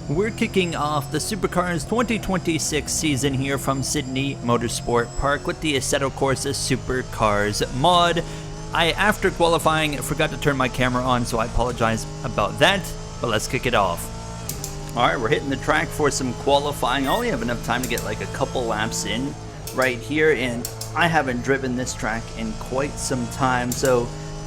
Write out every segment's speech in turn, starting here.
We're kicking off the Supercars 2026 season here from Sydney Motorsport Park with the Assetto Corsa Supercars mod. After qualifying, forgot to turn my camera on, so I apologize about that, but let's kick it off. Alright, we're hitting the track for some qualifying. I only have enough time to get like a couple laps in right here, and I haven't driven this track in quite some time, so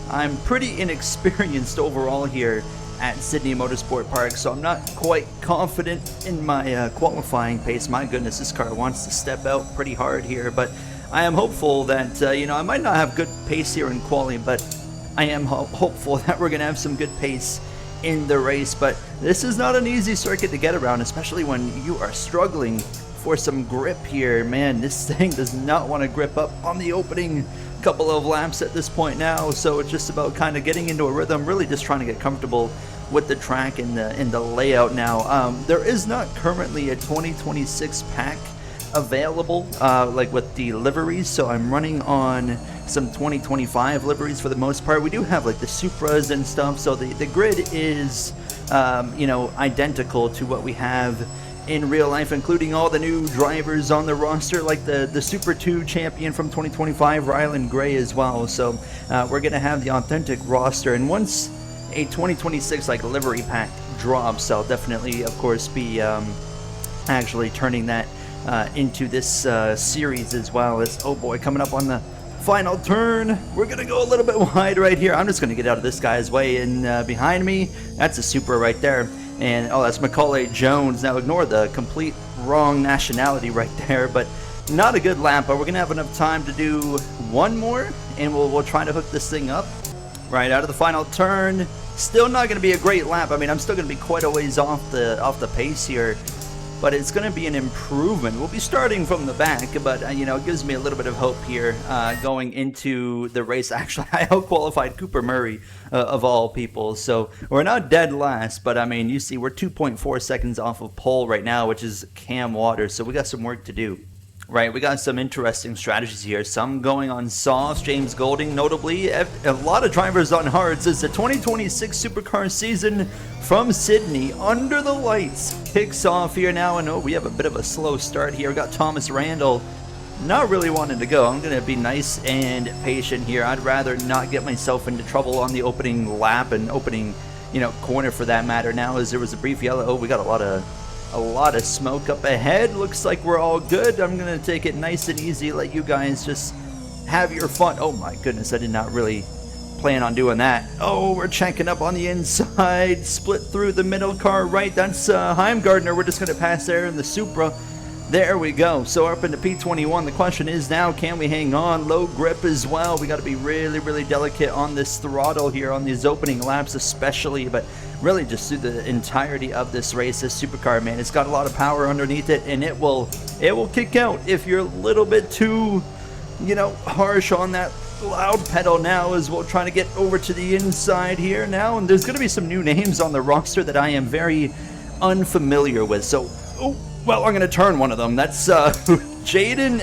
I'm pretty inexperienced overall here at Sydney Motorsport Park, so I'm not quite confident in my qualifying pace. My goodness, this car wants to step out pretty hard here, but I am hopeful that, I might not have good pace here in quali, but I am hopeful that we're going to have some good pace in the race. But this is not an easy circuit to get around, especially when you are struggling for some grip here. Man, this thing does not want to grip up on the opening couple of laps at this point now, so it's just about kind of getting into a rhythm, really just trying to get comfortable with the track and the layout now. There is not currently a 2026 pack available, like with the liveries, so I'm running on some 2025 liveries for the most part. We do have like the Supras and stuff, so the grid is identical to what we have in real life, including all the new drivers on the roster, like the Super 2 champion from 2025, Rylan Gray, as well. So we're going to have the authentic roster, and once a 2026 like livery pack drops, I'll definitely, of course, be actually turning that into this series as well. As, oh boy, coming up on the final turn, we're going to go a little bit wide right here. I'm just going to get out of this guy's way, and behind me, that's a Supra right there. And, oh, that's Macaulay Jones. Now, ignore the complete wrong nationality right there, but not a good lap. But we're going to have enough time to do one more, and we'll try to hook this thing up. Right out of the final turn. Still not going to be a great lap. I mean, I'm still going to be quite a ways off the pace here, but it's going to be an improvement. We'll be starting from the back, but, it gives me a little bit of hope here going into the race. Actually, I out-qualified Cooper Murray, of all people, so we're not dead last, but, I mean, you see, we're 2.4 seconds off of pole right now, which is Cam Waters, so we got some work to do. Right, we got some interesting strategies here. Some going on softs, James Golding notably. A lot of drivers on hards. It's the 2026 Supercar season from Sydney. Under the lights kicks off here now. And we have a bit of a slow start here. We got Thomas Randall not really wanting to go. I'm going to be nice and patient here. I'd rather not get myself into trouble on the opening lap and opening, corner for that matter. Now, as there was a brief yellow, we got a lot of smoke up ahead. Looks like we're all good. I'm gonna take it nice and easy, let you guys just have your fun. Oh my goodness, I did not really plan on doing that. Oh, we're checking up on the inside, split through the middle car right. That's Heimgardner. We're just gonna pass there in the Supra. There we go. So up into P21. The question is now, can we hang on? Low grip as well. We got to be really, really delicate on this throttle here on these opening laps especially, but really just through the entirety of this race. This Supercar, man, it's got a lot of power underneath it, and it will kick out if you're a little bit too, harsh on that loud pedal now, as we'll try to get over to the inside here now. And there's going to be some new names on the roster that I am very unfamiliar with. So, well, I'm going to turn one of them. That's Jaden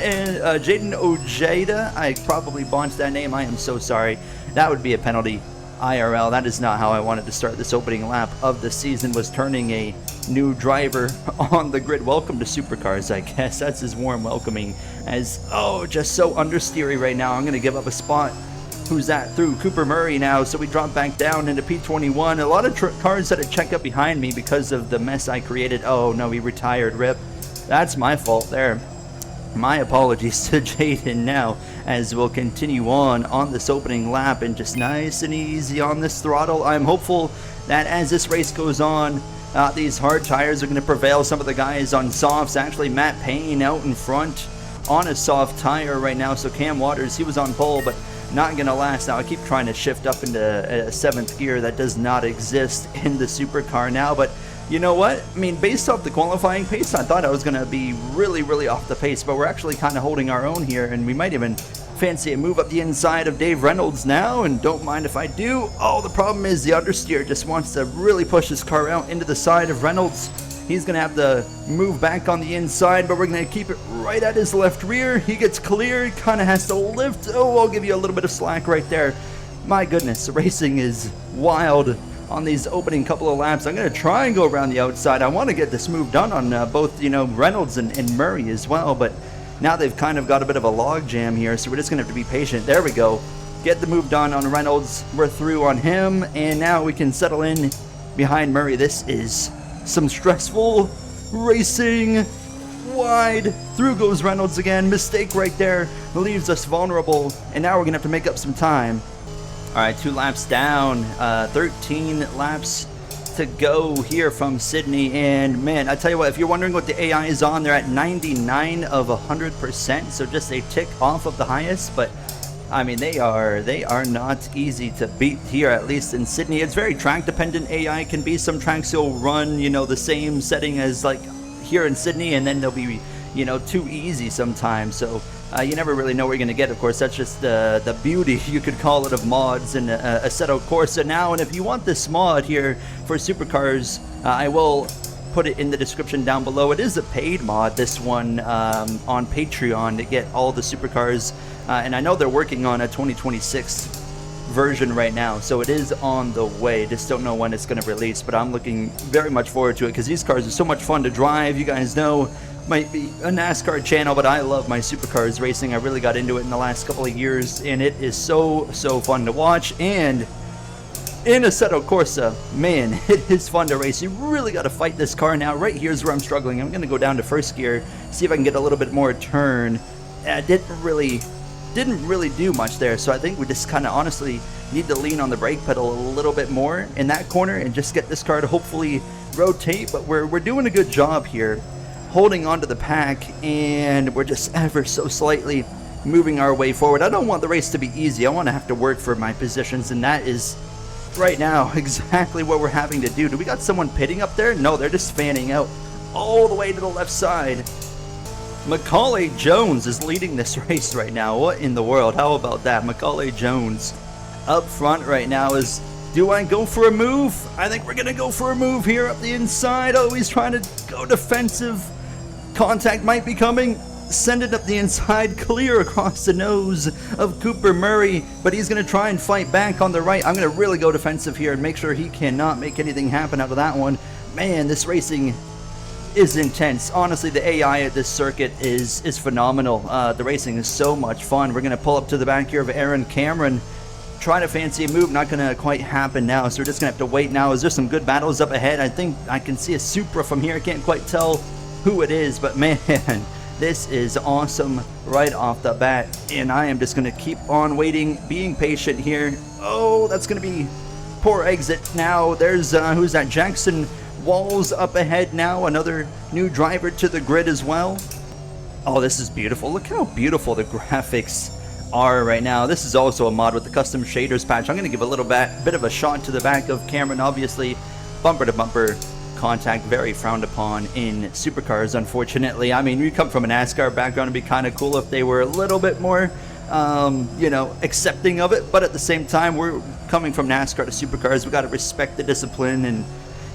Ojeda. I probably botched that name. I am so sorry. That would be a penalty. IRL. That is not how I wanted to start this opening lap of the season, was turning a new driver on the grid. Welcome to Supercars, I guess. That's his warm welcoming. As, just so understeery right now. I'm going to give up a spot. Who's that? Through Cooper Murray now. So we drop back down into P21. A lot of cars had to check up behind me because of the mess I created. Oh no, he retired. RIP. That's my fault there. My apologies to Jaden now, as we'll continue on this opening lap and just nice and easy on this throttle. I'm hopeful that as this race goes on, these hard tires are going to prevail. Some of the guys on softs, actually Matt Payne out in front on a soft tire right now. So Cam Waters, he was on pole, but not going to last. Now I keep trying to shift up into a 7th gear. That does not exist in the Supercar now, but you know what? I mean, based off the qualifying pace, I thought I was going to be really, really off the pace, but we're actually kind of holding our own here, and we might even fancy a move up the inside of Dave Reynolds now, and don't mind if I do. Oh, the problem is the understeer just wants to really push his car out into the side of Reynolds. He's going to have to move back on the inside, but we're going to keep it right at his left rear. He gets clear, kind of has to lift. Oh, I'll give you a little bit of slack right there. My goodness, racing is wild on these opening couple of laps. I'm going to try and go around the outside. I want to get this move done on both, Reynolds and Murray as well, but now they've kind of got a bit of a log jam here, so we're just going to have to be patient. There we go. Get the move done on Reynolds. We're through on him, and now we can settle in behind Murray. This is some stressful racing. Wide. Through goes Reynolds again. Mistake right there. Leaves us vulnerable, and now we're going to have to make up some time. All right, 2 laps down. 13 laps to go here from Sydney, and man, I tell you what, if you're wondering what the AI is on, they're at 99 of 100%, so just a tick off of the highest, but I mean, they are not easy to beat here, at least in Sydney. It's very track dependent. AI can be, some tracks you'll run, the same setting as like here in Sydney, and then they'll be, too easy sometimes, so you never really know what you're going to get. Of course, that's just the beauty, you could call it, of mods in Assetto Corsa now. And if you want this mod here for Supercars, I will put it in the description down below. It is a paid mod, this one, on Patreon, to get all the Supercars. And I know they're working on a 2026 version right now, so it is on the way. Just don't know when it's going to release, but I'm looking very much forward to it because these cars are so much fun to drive. You guys know, might be a NASCAR channel, but I love my Supercars racing. I really got into it in the last couple of years, and it is so fun to watch. And in Assetto Corsa, man, it is fun to race. You really got to fight this car. Now right here's where I'm struggling. I'm going to go down to first gear, see if I can get a little bit more turn. Didn't really do much there, so I think we just kind of honestly need to lean on the brake pedal a little bit more in that corner and just get this car to hopefully rotate. But we're doing a good job here, holding onto the pack, and we're just ever so slightly moving our way forward. I don't want the race to be easy. I want to have to work for my positions, and that is right now exactly what we're having to do. Do we got someone pitting up there? No, they're just fanning out all the way to the left side. Macaulay Jones is leading this race right now. What in the world? How about that? Macaulay Jones up front right now is, do I go for a move? I think we're going to go for a move here up the inside. Oh, he's trying to go defensive. Contact might be coming. Send it up the inside, clear across the nose of Cooper Murray, but he's going to try and fight back on the right. I'm going to really go defensive here and make sure he cannot make anything happen out of that one. Man, this racing is intense. Honestly, the AI at this circuit is phenomenal. The racing is so much fun. We're going to pull up to the back here of Aaron Cameron. Trying to fancy a move, not going to quite happen now, so we're just going to have to wait now. Is there some good battles up ahead? I think I can see a Supra from here. I can't quite tell who it is, but man, this is awesome right off the bat, and I am just going to keep on waiting, being patient here. Oh, that's going to be poor exit now. There's, who's that? Jackson Walls up ahead now, another new driver to the grid as well. Oh, this is beautiful. Look how beautiful the graphics are right now. This is also a mod with the custom shaders patch. I'm going to give a little bit of a shot to the back of Cameron. Obviously, bumper to bumper contact, very frowned upon in Supercars, unfortunately. I mean, we come from a NASCAR background. It'd be kind of cool if they were a little bit more accepting of it, but at the same time, we're coming from NASCAR to Supercars. We got to respect the discipline and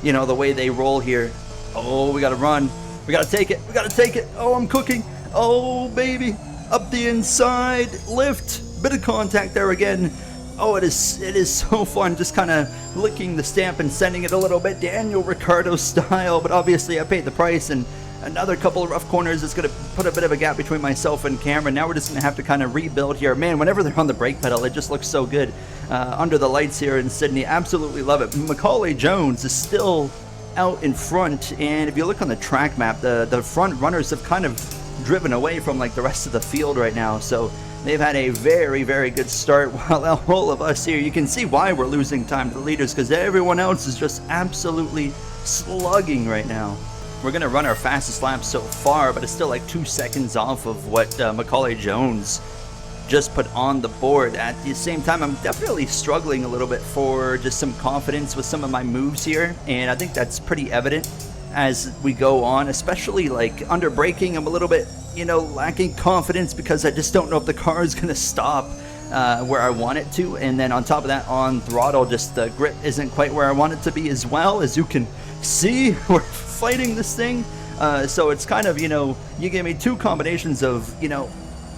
the way they roll here. Oh, we got to run. We got to take it. We got to take it. Oh, I'm cooking. Oh, baby. Up the inside. Lift. Bit of contact there again. Oh, it is so fun just kind of licking the stamp and sending it a little bit Daniel Ricciardo style, but obviously I paid the price, and another couple of rough corners is going to put a bit of a gap between myself and Cameron. Now we're just going to have to kind of rebuild here. Man, whenever they're on the brake pedal, it just looks so good under the lights here in Sydney. Absolutely love it. Macaulay Jones is still out in front, and if you look on the track map, the front runners have kind of driven away from like the rest of the field right now, so they've had a very, very good start, while all of us here, you can see why we're losing time to the leaders, because everyone else is just absolutely slugging right now. We're going to run our fastest lap so far, but it's still like 2 seconds off of what Macaulay Jones just put on the board. At the same time, I'm definitely struggling a little bit for just some confidence with some of my moves here, and I think that's pretty evident as we go on, especially like under braking. I'm a little bit lacking confidence because I just don't know if the car is going to stop where I want it to, and then on top of that, on throttle, just the grip isn't quite where I want it to be as well. As you can see, we're fighting this thing, so it's kind of, you give me two combinations of,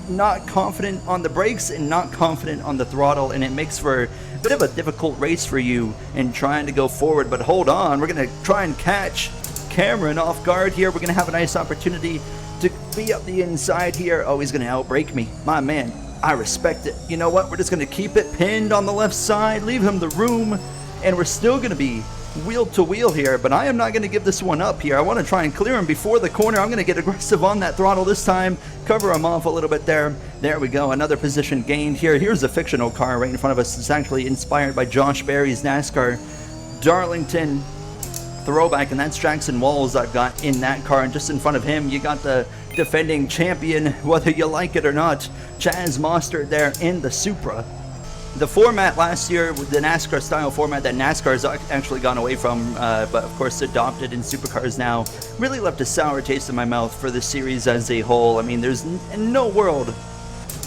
not confident on the brakes and not confident on the throttle, and it makes for a bit of a difficult race for you in trying to go forward. But hold on, we're going to try and catch Cameron off guard here. We're going to have a nice opportunity to be up the inside here. Oh, he's going to outbrake me. My man, I respect it. You know what? We're just going to keep it pinned on the left side, leave him the room, and we're still going to be wheel to wheel here, but I am not going to give this one up here. I want to try and clear him before the corner. I'm going to get aggressive on that throttle this time, cover him off a little bit there. There we go, another position gained here. Here's a fictional car right in front of us. It's actually inspired by Josh Berry's NASCAR Darlington throwback, and that's Jackson Walls I've got in that car. And just in front of him, you got the defending champion, whether you like it or not, Chaz Mostert there in the Supra. The format last year, the NASCAR style format that NASCAR has actually gone away from, but of course adopted in Supercars now, really left a sour taste in my mouth for the series as a whole. I mean, there's no world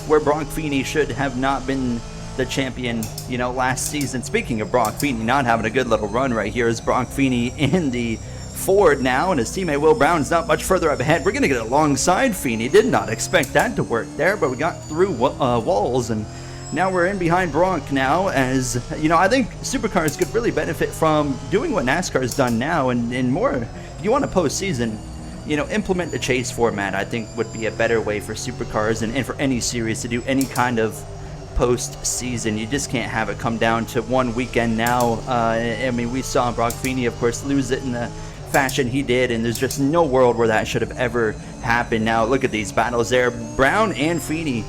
where Brock Feeney should have not been the champion, you know, last season. Speaking of Brock Feeney not having a good little run right here, is Brock Feeney in the Ford now, and his teammate Will Brown's not much further up ahead. We're going to get alongside Feeney. Did not expect that to work there, but we got through walls, and now we're in behind Brock now. As you know, I think Supercars could really benefit from doing what NASCAR's done now, and more, if you want a postseason, you know, implement the chase format. I think would be a better way for Supercars and for any series to do any kind of postseason. You just can't have it come down to one weekend now. I mean, we saw Brock Feeney, of course, lose it in the fashion he did, and there's just no world where that should have ever happened. Now look at these battles there. Brown and Feeney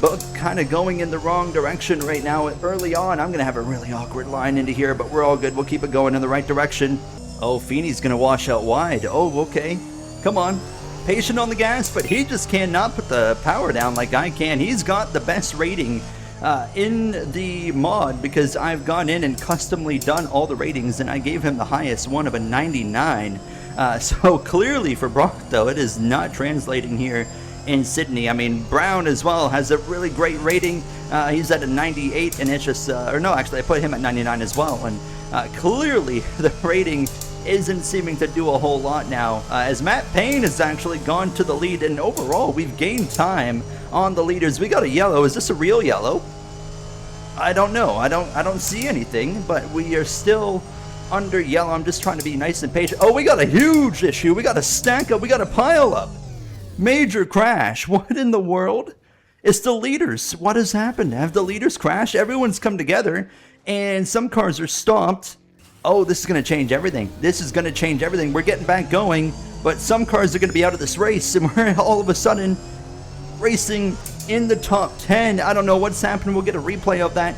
both kind of going in the wrong direction right now early on. I'm going to have a really awkward line into here, but we're all good. We'll keep it going in the right direction. Oh, Feeney's going to wash out wide. Oh, okay. Come on. Patient on the gas, but he just cannot put the power down like I can. He's got the best rating in the mod, because I've gone in and customly done all the ratings, and I gave him the highest one of a 99. So clearly for Brock, though, it is not translating here in Sydney. I mean, Brown as well has a really great rating. He's at a 98, and it's just, or no, actually I put him at 99 as well, and clearly the rating isn't seeming to do a whole lot now, as Matt Payne has actually gone to the lead, and overall we've gained time on the leaders. We got a yellow. Is this a real yellow? I don't know. I don't see anything, but we are still under yellow. I'm just trying to be nice and patient. Oh, we got a huge issue. We got a stack up. We got a pile up. Major crash. What in the world? It's the leaders. What has happened? Have the leaders crashed? Everyone's come together, and some cars are stopped. Oh, this is going to change everything. This is going to change everything. We're getting back going, but some cars are going to be out of this race, and we're all of a sudden racing in the top 10. I don't know what's happening. We'll get a replay of that.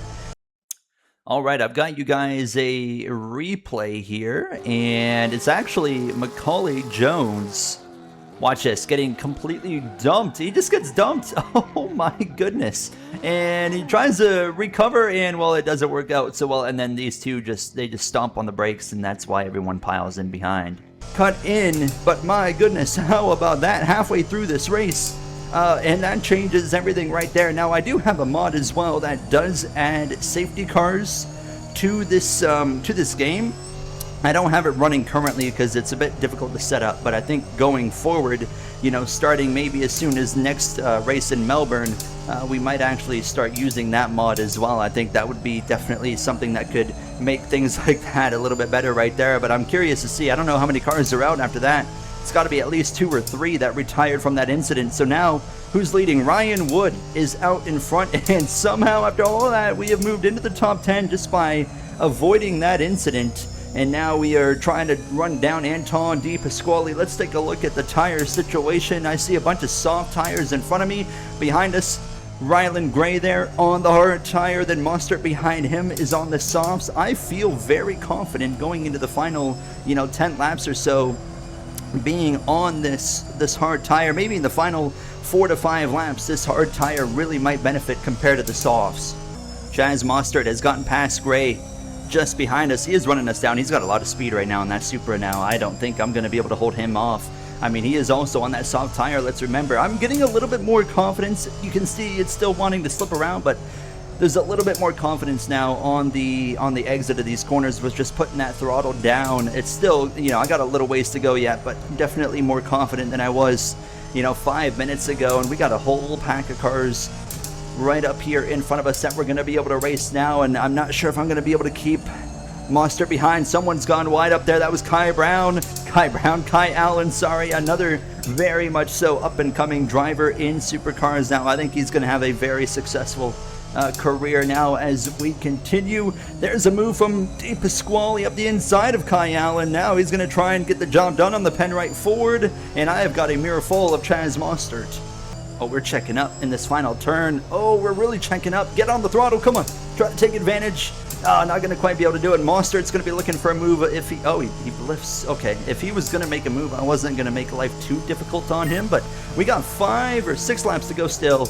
All right, I've got you guys a replay here, and it's actually Macaulay Jones. Watch this, getting completely dumped. He just gets dumped. Oh my goodness. And he tries to recover, and well, it doesn't work out so well. And then these two just stomp on the brakes, and that's why everyone piles in behind. Cut in, but my goodness, how about that? Halfway through this race. And that changes everything right there. Now, I do have a mod as well that does add safety cars to this game. I don't have it running currently because it's a bit difficult to set up, but I think going forward, you know, starting maybe as soon as next race in Melbourne, we might actually start using that mod as well. I think that would be definitely something that could make things like that a little bit better right there, but I'm curious to see. I don't know how many cars are out after that. It's got to be at least 2 or 3 that retired from that incident. So now, who's leading? Ryan Wood is out in front, and somehow after all of that, we have moved into the top 10 just by avoiding that incident. And now we are trying to run down Anton De Pasquale. Let's take a look at the tire situation. I see a bunch of soft tires in front of me. Behind us, Rylan Gray there on the hard tire. Then Mostert behind him is on the softs. I feel very confident going into the final, 10 laps or so, being on this hard tire. Maybe in the final 4 to 5 laps, this hard tire really might benefit compared to the softs. Chaz Mostert has gotten past Gray. Just behind us. He is running us down. He's got a lot of speed right now in that Supra now. I don't think I'm going to be able to hold him off. I mean, he is also on that soft tire. Let's remember, I'm getting a little bit more confidence. You can see it's still wanting to slip around, but there's a little bit more confidence now on the exit of these corners with just putting that throttle down. It's still, I got a little ways to go yet, but definitely more confident than I was 5 minutes ago, and we got a whole pack of cars right up here in front of us that we're going to be able to race now, and I'm not sure if I'm going to be able to keep Mostert behind. Someone's gone wide up there. That was Kai Allen, sorry. Another very much so up-and-coming driver in Supercars now. I think he's going to have a very successful career now as we continue. There's a move from Di Pasquale up the inside of Kai Allen. Now he's going to try and get the job done on the Penrite Ford, and I have got a mirror full of Chaz Mostert. Oh, we're checking up in this final turn. Oh, we're really checking up. Get on the throttle. Come on. Try to take advantage. Not going to quite be able to do it. Mostert's going to be looking for a move if he... Oh, he lifts. Okay, if he was going to make a move, I wasn't going to make life too difficult on him, but we got 5 or 6 laps to go still.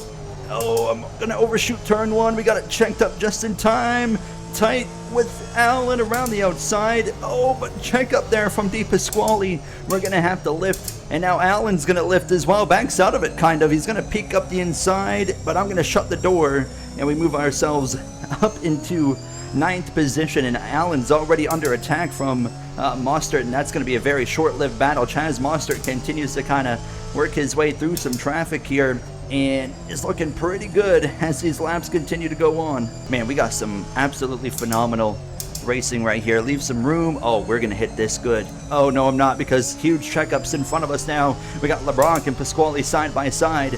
Oh, I'm going to overshoot turn 1. We got it checked up just in time. Tight with Allen around the outside. Oh, but check up there from Di Pasquale. We're going to have to lift. And now Allen's going to lift as well. Backs out of it, kind of. He's going to peek up the inside, but I'm going to shut the door. And we move ourselves up into 9th position. And Allen's already under attack from Mostert. And that's going to be a very short-lived battle. Chaz Mostert continues to kind of work his way through some traffic here, and is looking pretty good as these laps continue to go on. Man, we got some absolutely phenomenal racing right here. Leave some room. Oh, we're gonna hit this good. Oh no, I'm not, because huge checkups in front of us now. We got LeBlanc and Pasquale side by side.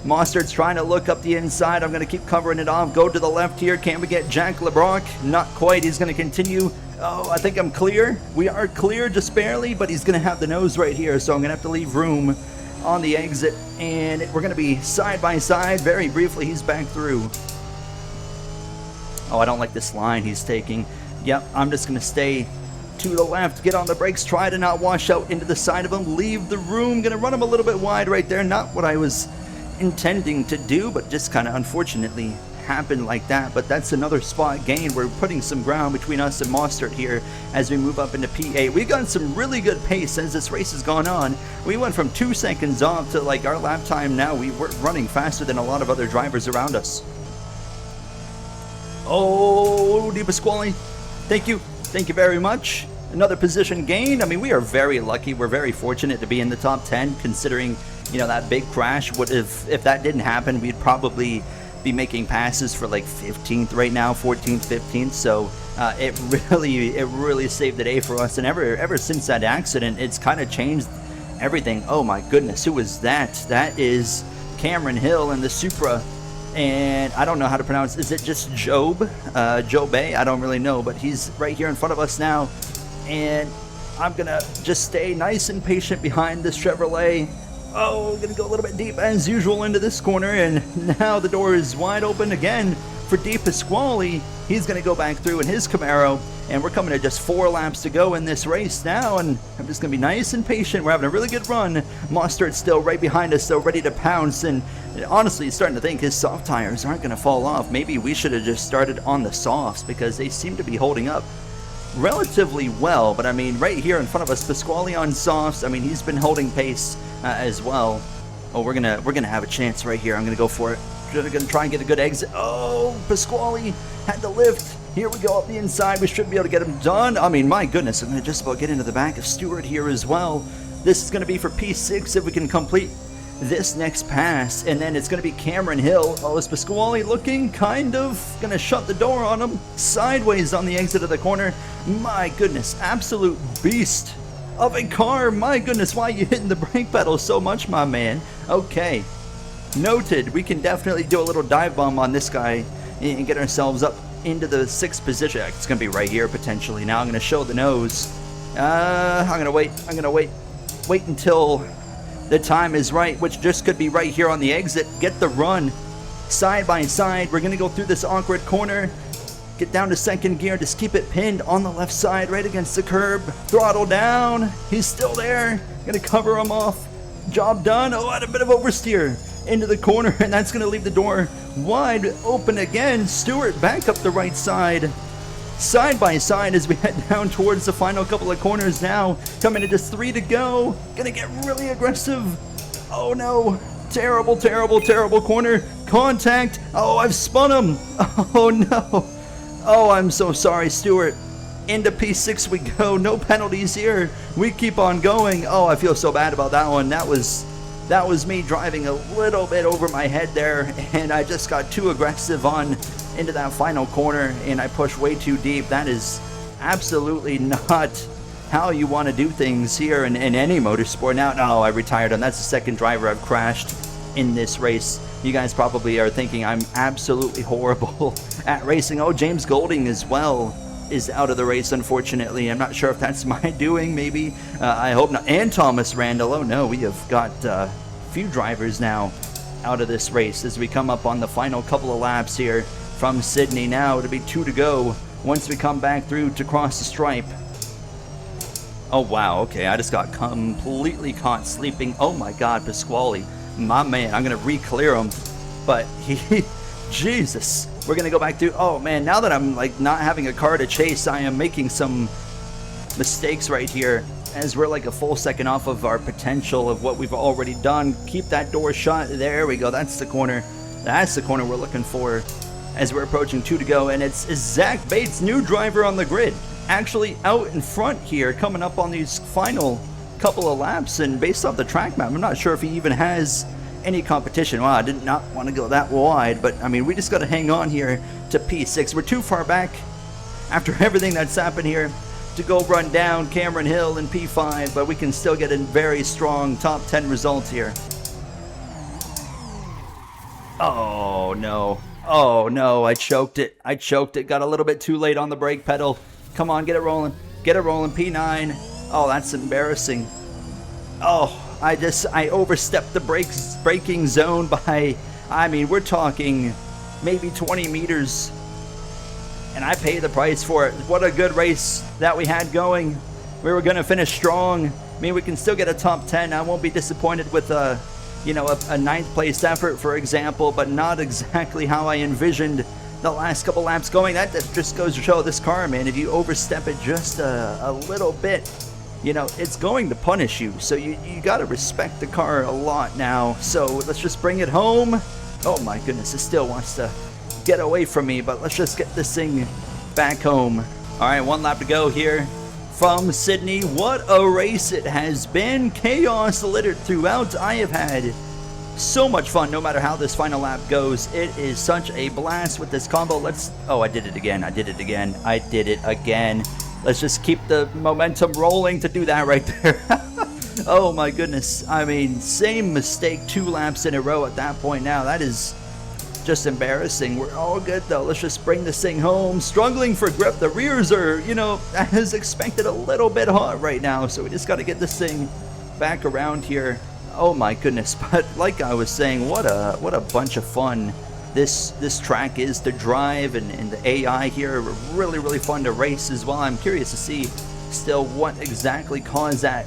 Mostert's trying to look up the inside. I'm gonna keep covering it off. Go to the left here. Can we get Jack LeBlanc? Not quite. He's gonna continue. Oh, I think I'm clear. We are clear, just barely, but he's gonna have the nose right here, so I'm gonna have to leave room on the exit, and we're going to be side by side. Very briefly, he's back through. Oh, I don't like this line he's taking. Yep, I'm just going to stay to the left, get on the brakes, try to not wash out into the side of him, leave the room. Going to run him a little bit wide right there. Not what I was intending to do, but just kind of unfortunately happened like that. But that's another spot gain. We're putting some ground between us and Mostert here as we move up into P8. We've gotten some really good pace as this race has gone on. We went from 2 seconds off to like our lap time now. We were running faster than a lot of other drivers around us. Oh, Di Pasquale, thank you very much. Another position gain. I mean, we are very lucky. We're very fortunate to be in the top 10, considering that big crash would have, if that didn't happen, we'd probably be making passes for like 15th right now, 14th, 15th. So it really saved the day for us. And ever since that accident, it's kind of changed everything. Oh my goodness, who was that? That is Cameron Hill in the Supra, and I don't know how to pronounce. Is it just Jobe? Jobe? I don't really know, but he's right here in front of us now, and I'm gonna just stay nice and patient behind this Chevrolet. Oh, gonna go a little bit deep as usual into this corner, and now the door is wide open again for Di Pasquale. He's gonna go back through in his Camaro, and we're coming to just 4 laps to go in this race now, and I'm just gonna be nice and patient. We're having a really good run. Mostert's still right behind us, so ready to pounce, and honestly, starting to think his soft tires aren't gonna fall off. Maybe we should have just started on the softs, because they seem to be holding up relatively well. But I mean, right here in front of us, Pasquale on softs. I mean, he's been holding pace as well. Oh, we're gonna have a chance right here. I'm gonna go for it. Gonna try and get a good exit. Oh, Pasquale had to lift. Here we go up the inside. We should be able to get him done. I mean, my goodness, I'm gonna just about get into the back of Stewart here as well. This is gonna be for P6 if we can complete this next pass, and then it's gonna be Cameron Hill. Oh, is Pasquale looking kind of gonna shut the door on him sideways on the exit of the corner? My goodness, absolute beast of a car. My goodness, why are you hitting the brake pedal so much, my man? Okay, noted. We can definitely do a little dive bomb on this guy and get ourselves up into the 6th position. It's gonna be right here potentially. Now I'm gonna show the nose. I'm gonna wait until the time is right, which just could be right here on the exit. Get the run side by side. We're gonna go through this awkward corner, get down to 2nd gear, just keep it pinned on the left side right against the curb. Throttle down. He's still there. Gonna cover him off. Job done. Oh, I had a bit of oversteer into the corner, and that's gonna leave the door wide open again. Stewart back up the right side. Side by side as we head down towards the final couple of corners now. Coming to just 3 to go. Gonna get really aggressive. Oh no. Terrible, terrible, terrible corner. Contact. Oh, I've spun him. Oh no. Oh, I'm so sorry, Stewart. Into P6 we go. No penalties here. We keep on going. Oh, I feel so bad about that one. That was That was me driving a little bit over my head there, and I just got too aggressive on into that final corner, and I pushed way too deep. That is absolutely not how you want to do things here in any motorsport. Now, no, I retired, and that's the second driver I've crashed in this race. You guys probably are thinking I'm absolutely horrible at racing. Oh, James Golding as well is out of the race, unfortunately. I'm not sure if that's my doing, maybe. I hope not. And Thomas Randall. Oh no, we have got a few drivers now out of this race as we come up on the final couple of laps here from Sydney. Now it'll be 2 to go once we come back through to cross the stripe. Oh wow, okay, I just got completely caught sleeping. Oh my god, Pasquale, my man. I'm gonna re-clear him, but he Jesus. We're gonna go back through. Oh man, now that I'm like not having a car to chase, I am making some mistakes right here as we're like a full second off of our potential of what we've already done. Keep that door shut. There we go. That's the corner. That's the corner we're looking for as we're approaching 2 to go. And it's Zach Bates, new driver on the grid, actually out in front here, coming up on these final couple of laps. And based off the track map, I'm not sure if he even has any competition. Wow, I did not want to go that wide, but I mean, we just got to hang on here to P6. We're too far back after everything that's happened here to go run down Cameron Hill in P5, but we can still get a very strong top 10 result here. Oh no. Oh no, I choked it. I choked it. Got a little bit too late on the brake pedal. Come on, get it rolling. Get it rolling, P9. Oh, that's embarrassing. Oh, I overstepped the braking zone by, I mean, we're talking maybe 20 meters, and I paid the price for it. What a good race that we had going. We were going to finish strong. I mean, we can still get a top 10. I won't be disappointed with a 9th place effort, for example, but not exactly how I envisioned the last couple laps going. That just goes to show this car, man, if you overstep it just a little bit, you know, it's going to punish you. So you got to respect the car a lot now. So let's just bring it home. Oh my goodness, it still wants to get away from me, but let's just get this thing back home. All right, 1 lap to go here from Sydney. What a race it has been. Chaos littered throughout. I have had so much fun no matter how this final lap goes. It is such a blast with this combo. Oh, I did it again. I did it again. I did it again. Let's just keep the momentum rolling to do that right there. Oh my goodness. I mean, same mistake 2 laps in a row at that point now. That is just embarrassing. We're all good though. Let's just bring this thing home. Struggling for grip. The rears are, you know, as expected, a little bit hot right now. So we just got to get this thing back around here. Oh my goodness. But like I was saying, what a bunch of fun this track is to drive, and the AI here are really fun to race as well. I'm curious to see still what exactly caused that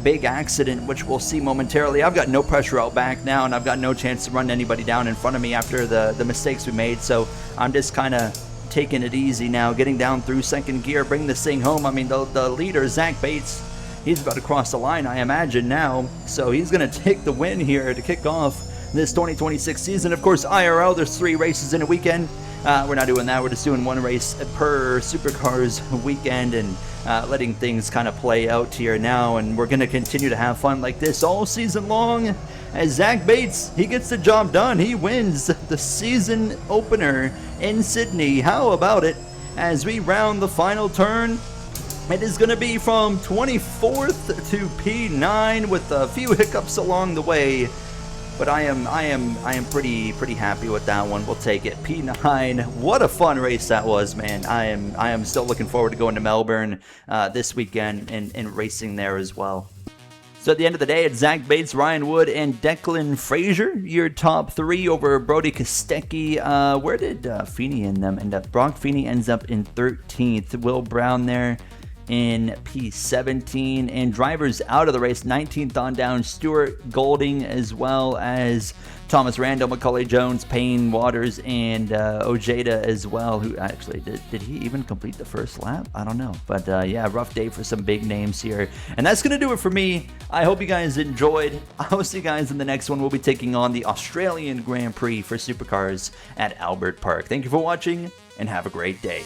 big accident, which we'll see momentarily. I've got no pressure out back now, and I've got no chance to run anybody down in front of me after the mistakes we made. So I'm just kind of taking it easy now, getting down through 2nd gear, bring this thing home. I mean, the leader, Zach Bates, he's about to cross the line, I imagine now. So he's going to take the win here to kick off this 2026 season. Of course, IRL, there's 3 races in a weekend. We're not doing that. We're just doing 1 race per Supercars weekend and letting things kind of play out here now. And we're going to continue to have fun like this all season long as Zach Bates, he gets the job done. He wins the season opener in Sydney. How about it? As we round the final turn, it is going to be from 24th to P9 with a few hiccups along the way. But I am pretty happy with that one. We'll take it. P9. What a fun race that was, man. I am still looking forward to going to Melbourne this weekend and racing there as well. So at the end of the day, it's Zach Bates, Ryan Wood, and Declan Fraser, your top 3 over Brody Kostecki. Where did Feeney and them end up? Brock Feeney ends up in 13th. Will Brown there in P17, and drivers out of the race 19th on down, Stuart Golding, as well as Thomas Randall, Macaulay Jones, Payne Waters, and Ojeda as well, who actually did he even complete the first lap? I don't know, but yeah, rough day for some big names here. And that's gonna do it for me. I hope you guys enjoyed. I'll see you guys in the next one. We'll be taking on the Australian Grand Prix for Supercars at Albert Park. Thank you for watching, and have a great day.